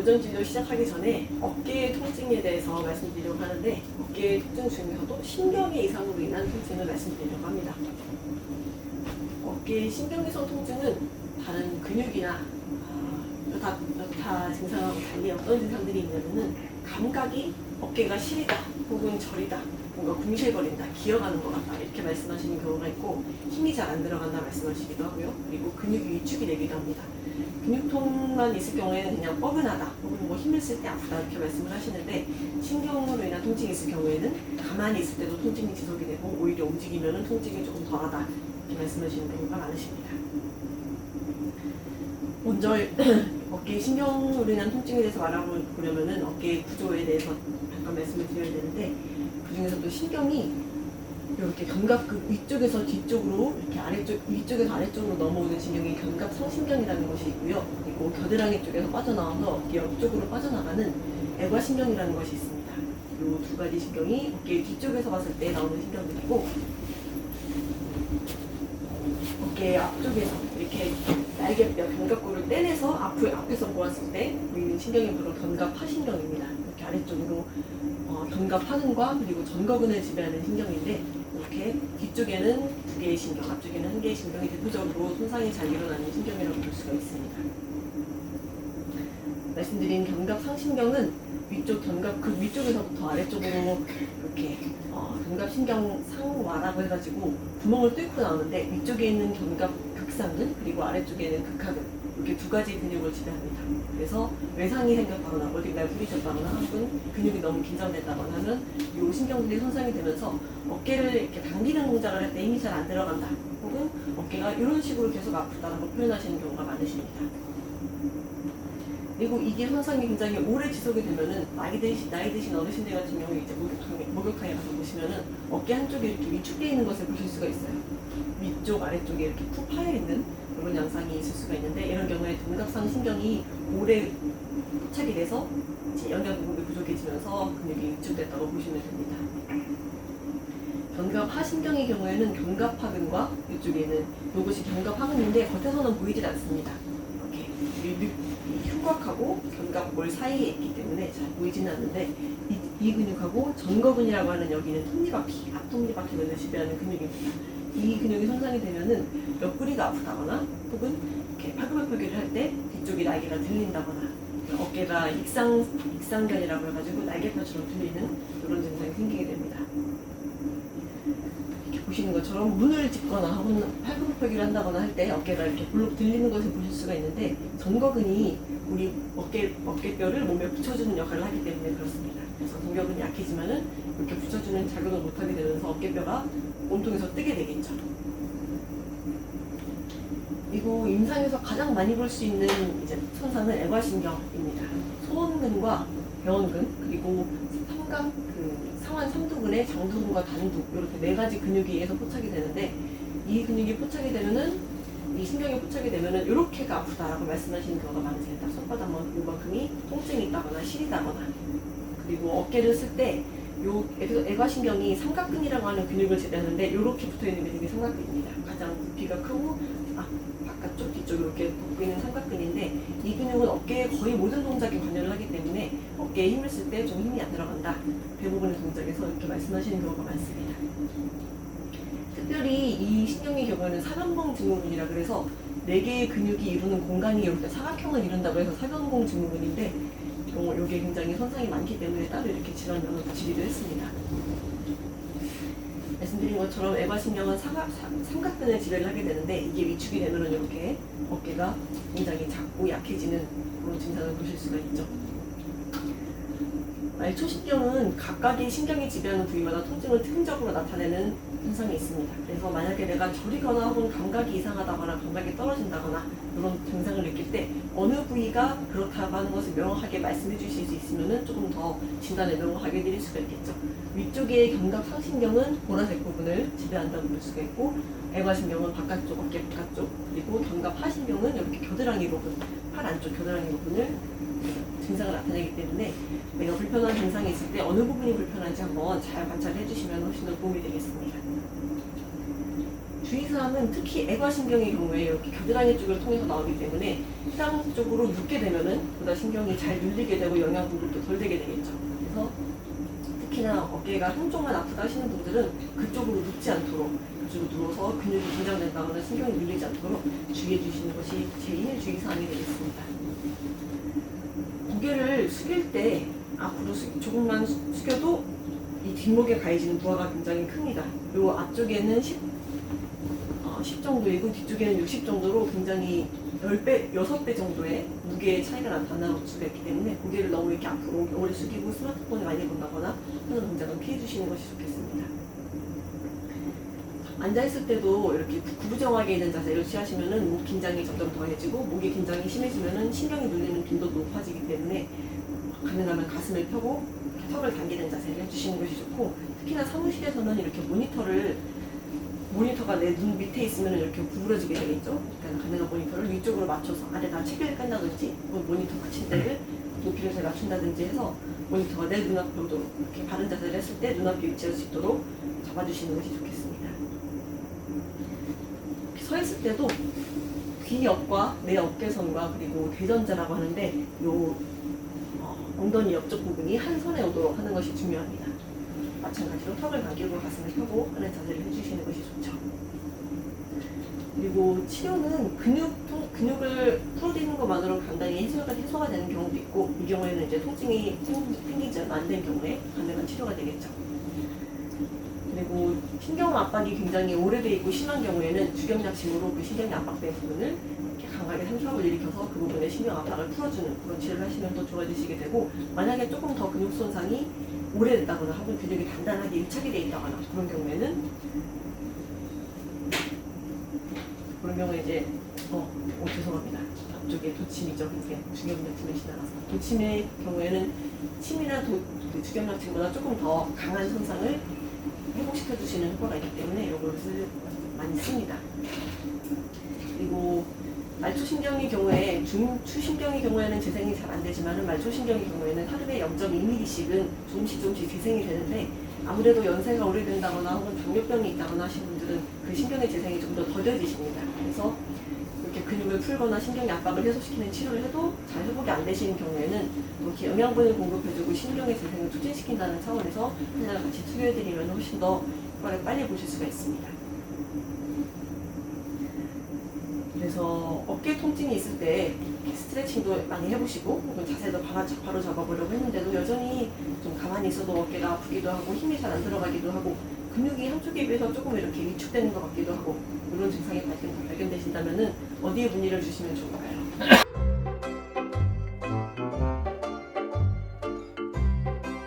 오전 진료 시작하기 전에 어깨 통증에 대해서 말씀드리려고 하는데, 어깨 통증 중에서도 신경의 이상으로 인한 통증을 말씀드리려고 합니다. 어깨 신경이성 통증은 다른 근육이나 여타 증상하고 달리 어떤 증상들이 있냐면은, 감각이 어깨가 시리다 혹은 저리다, 뭔가 궁실거린다, 기어가는 것 같다 이렇게 말씀하시는 경우가 있고, 힘이 잘 안 들어간다 말씀하시기도 하고요. 그리고 근육이 위축이 되기도 합니다. 근육통만 있을 경우에는 그냥 뻐근하다 혹은 뭐 힘을 쓸 때 아프다 이렇게 말씀을 하시는데, 신경으로 인한 통증이 있을 경우에는 가만히 있을 때도 통증이 지속이 되고, 오히려 움직이면 통증이 조금 덜하다 이렇게 말씀하시는 경우가 많으십니다. 먼저 어깨 신경으로 인한 통증에 대해서 말해보려면은 어깨 구조에 대해서 잠깐 말씀을 드려야 되는데, 그 중에서도 신경이 이렇게 견갑 위쪽에서 뒤쪽으로 이렇게 위쪽에서 아래쪽으로 넘어오는 신경이 견갑상신경이라는 것이 있고요. 그리고 겨드랑이 쪽에서 빠져나와서 어깨 옆쪽으로 빠져나가는 애과신경이라는 것이 있습니다. 이 두 가지 신경이 어깨 뒤쪽에서 봤을 때 나오는 신경들이고, 어깨 앞쪽에서 이렇게 날개뼈 견갑골을 떼내서 앞에서 보았을 때 보이는 신경이 바로 견갑하신경입니다. 이렇게 아래쪽으로 견갑하근과 그리고 전거근을 지배하는 신경인데, 이렇게 뒤쪽에는 두 개의 신경, 앞쪽에는 한 개의 신경이 대표적으로 손상이 잘 일어나는 신경이라고 볼 수가 있습니다. 말씀드린 견갑상신경은 견갑 위쪽에서부터 아래쪽으로 이렇게 견갑신경 상와라고 해가지고 구멍을 뚫고 나오는데, 위쪽에 있는 견갑극상근 그리고 아래쪽에 있는 극하근, 이렇게 두 가지 근육을 지배합니다. 그래서 외상이 생겼다거나 어디가 부딪혔다거나 혹은 근육이 너무 긴장됐다거나 하면 이 신경들이 손상이 되면서 어깨를 이렇게 당기는 동작을 할 때 힘이 잘 안 들어간다 혹은 어깨가 이런 식으로 계속 아프다라고 표현하시는 경우가 많으십니다. 그리고 이게 손상이 굉장히 오래 지속이 되면은 나이 드신 어르신들 같은 경우에 이제 목욕탕에 가서 보시면은 어깨 한쪽이 이렇게 위축되어 있는 것을 보실 수가 있어요. 위쪽 아래쪽에 이렇게 푹 파여 있는 그런 양상이 있을 수가 있는데, 이런 경우에 견갑상 신경이 오래 포착이 돼서 이제 영양 공급이 부족해지면서 근육이 위축됐다고 보시면 됩니다. 견갑하신경의 경우에는 견갑하근과 이쪽에는 이것이 견갑하근인데 겉에서는 보이질 않습니다. 이렇게 흉곽하고 견갑골 사이에 있기 때문에 잘 보이지는 않는데, 이 근육하고 전거근이라고 하는 여기는 톱니바퀴, 앞톱니바퀴를 지배하는 근육입니다. 이 근육이 손상이 되면은 옆구리가 아프다거나 혹은 이렇게 팔굽혀펴기를 할 때 뒤쪽이 날개가 들린다거나, 어깨가 익상견이라고 해가지고 날개뼈처럼 들리는 이런 증상이 생기게 됩니다. 이렇게 보시는 것처럼 문을 짚거나 혹은 팔굽혀펴기를 한다거나 할 때 어깨가 이렇게 볼록 들리는 것을 보실 수가 있는데, 전거근이 우리 어깨뼈를 몸에 붙여주는 역할을 하기 때문에 그렇습니다. 그래서 전거근이 약해지면은 이렇게 붙여주는 작용을 못하게 되면서 어깨뼈가 몸통에서 뜨게 되겠죠. 그리고 임상에서 가장 많이 볼 수 있는 이제 손상은 애과신경입니다. 소원근과 배원근 그리고 상완 삼두근의 장두근과 단두, 이렇게 네 가지 근육에 의해서 포착이 되는데, 이 근육이 포착이 되면은, 이 신경이 포착이 되면은 이렇게가 아프다라고 말씀하시는 경우가 많으십니다. 손바닥만큼이 통증이 있다거나 시리다거나, 그리고 어깨를 쓸 때 애과신경이 삼각근이라고 하는 근육을 지배하는데, 이렇게 붙어있는 근육이 삼각근입니다. 가장 부피가 크고 바깥쪽, 뒤쪽 이렇게 덮고 있는 삼각근인데, 이 근육은 어깨의 거의 모든 동작에 관여를 하기 때문에 어깨에 힘을 쓸 때 좀 힘이 안 들어간다, 대부분의 동작에서 이렇게 말씀하시는 경우가 많습니다. 특별히 이 신경의 경우에는 사변공 증후군이라 그래서 4개의 근육이 이루는 공간이 이렇게 사각형을 이룬다고 해서 사변공 증후군인데, 이게 굉장히 손상이 많기 때문에 따로 이렇게 질환명을 붙이기도 했습니다. 말씀드린 것처럼 애과신경은 삼각근을 지배를 하게 되는데, 이게 위축이 되면 이렇게 어깨가 굉장히 작고 약해지는 그런 증상을 보실 수가 있죠. 말초신경은 각각의 신경이 지배하는 부위마다 통증을 특징적으로 나타내는 현상이 있습니다. 그래서 만약에 내가 저리거나 혹은 감각이 이상하다거나 감각이 떨어진다거나 이런 증상을 느낄 때 어느 부위가 그렇다고 하는 것을 명확하게 말씀해 주실 수 있으면 조금 더 진단을 명확하게 해드릴 수가 있겠죠. 위쪽의 견갑상신경은 보라색 부분을 지배한다고 볼 수가 있고, 애과신경은 바깥쪽, 어깨 바깥쪽, 그리고 견갑하신경은 이렇게 겨드랑이 부분, 팔 안쪽 겨드랑이 부분을 증상을 나타내기 때문에 내가 불편한 증상이 있을 때 어느 부분이 불편한지 한번 잘 관찰해 주시면 훨씬 더 도움이 되겠습니다. 주의사항은 특히 애과신경의 경우에 이렇게 겨드랑이 쪽을 통해서 나오기 때문에 해당 쪽으로 눕게 되면은 보다 신경이 잘 눌리게 되고 영양 공급도 덜 되게 되겠죠. 그래서 특히나 어깨가 한쪽만 아프다 하시는 분들은 그쪽으로 눕지 않도록 그쪽으로 누워서 근육이 긴장된다거나 신경이 눌리지 않도록 주의해 주시는 것이 제1 주의사항이 되겠습니다. 고개를 숙일 때 앞으로 조금만 숙여도 이 뒷목에 가해지는 부하가 굉장히 큽니다. 요 앞쪽에는 10 정도이고 뒤쪽에는 60 정도로 굉장히 10배, 6배 정도의 무게의 차이가 나타날 수가 있기 때문에 고개를 너무 이렇게 앞으로 오래 숙이고 스마트폰을 많이 본다거나 하는 동작은 피해 주시는 것이 좋겠습니다. 앉아있을 때도 이렇게 구부정하게 있는 자세를 취하시면은 목 긴장이 점점 더해지고 목의 긴장이 심해지면은 신경이 눌리는 빈도도 높아지기 때문에 가능하면 가슴을 펴고 이렇게 턱을 당기는 자세를 해주시는 것이 좋고, 특히나 사무실에서는 이렇게 모니터가 내 눈 밑에 있으면 이렇게 구부러지게 되겠죠. 그러니까 가능한 모니터를 위쪽으로 맞춰서 아래다 책을 깐다든지 모니터 받침대를 높이를 잘 맞춘다든지 해서 모니터가 내 눈앞으로 이렇게 바른 자세를 했을 때 눈앞에 위치할 수 있도록 잡아주시는 것이 좋겠습니다. 이렇게 서 있을 때도 귀 옆과 내 어깨선과 그리고 대전자라고 하는데 요 엉덩이 옆쪽 부분이 한 선에 오도록 하는 것이 중요합니다. 마찬가지로 턱을 당기고 가슴을 펴고 하는 자세를 해주시는 것이 좋죠. 그리고 치료는 근육을 풀어드리는 것만으로 간단히 해소가 되는 경우도 있고, 이 경우에는 이제 통증이 생기지 안 된 경우에 가능한 치료가 되겠죠. 그리고 신경 압박이 굉장히 오래돼 있고 심한 경우에는 주경약침으로 그 신경이 압박된 부분을 이렇게 강하게 삼투압을 일으켜서 그 부분의 신경 압박을 풀어주는 그런 치료를 하시면 더 좋아지시게 되고, 만약에 조금 더 근육 손상이 오래됐다거나 혹은 근육이 단단하게 밀착이 되어 있다거나 그런 경우에 이제 죄송합니다. 앞쪽에 도침이죠. 이게 주경약침을 지나가서 도침의 경우에는 침이나 주경약침보다 조금 더 강한 손상을 회복시켜 주시는 효과가 있기 때문에 이것을 많이 씁니다. 그리고 말초신경의 경우에 중추신경의 경우에는 재생이 잘 안 되지만 말초신경의 경우에는 하루에 0.2mm씩은 조금씩 재생이 되는데, 아무래도 연세가 오래된다거나 혹은 당뇨병이 있다거나 하신 분들은 그 신경의 재생이 좀 더 더뎌지십니다. 그래서 이렇게 근육을 풀거나 신경의 압박을 해소시키는 치료를 해도 잘 회복이 안 되시는 경우에는 이렇게 영양분을 공급해주고 신경의 재생을 촉진시킨다는 차원에서 하나를 같이 투여해드리면 훨씬 더 효과를 빨리 보실 수가 있습니다. 그래서 어깨 통증이 있을 때 스트레칭도 많이 해보시고 혹은 자세도 바로 잡아보려고 했는데도 여전히 좀 가만히 있어도 어깨가 아프기도 하고 힘이 잘 안 들어가기도 하고 근육이 한쪽에 비해서 조금 이렇게 위축되는 것 같기도 하고 이런 증상이 발견되신다면 어디에 문의를 주시면 좋을까요?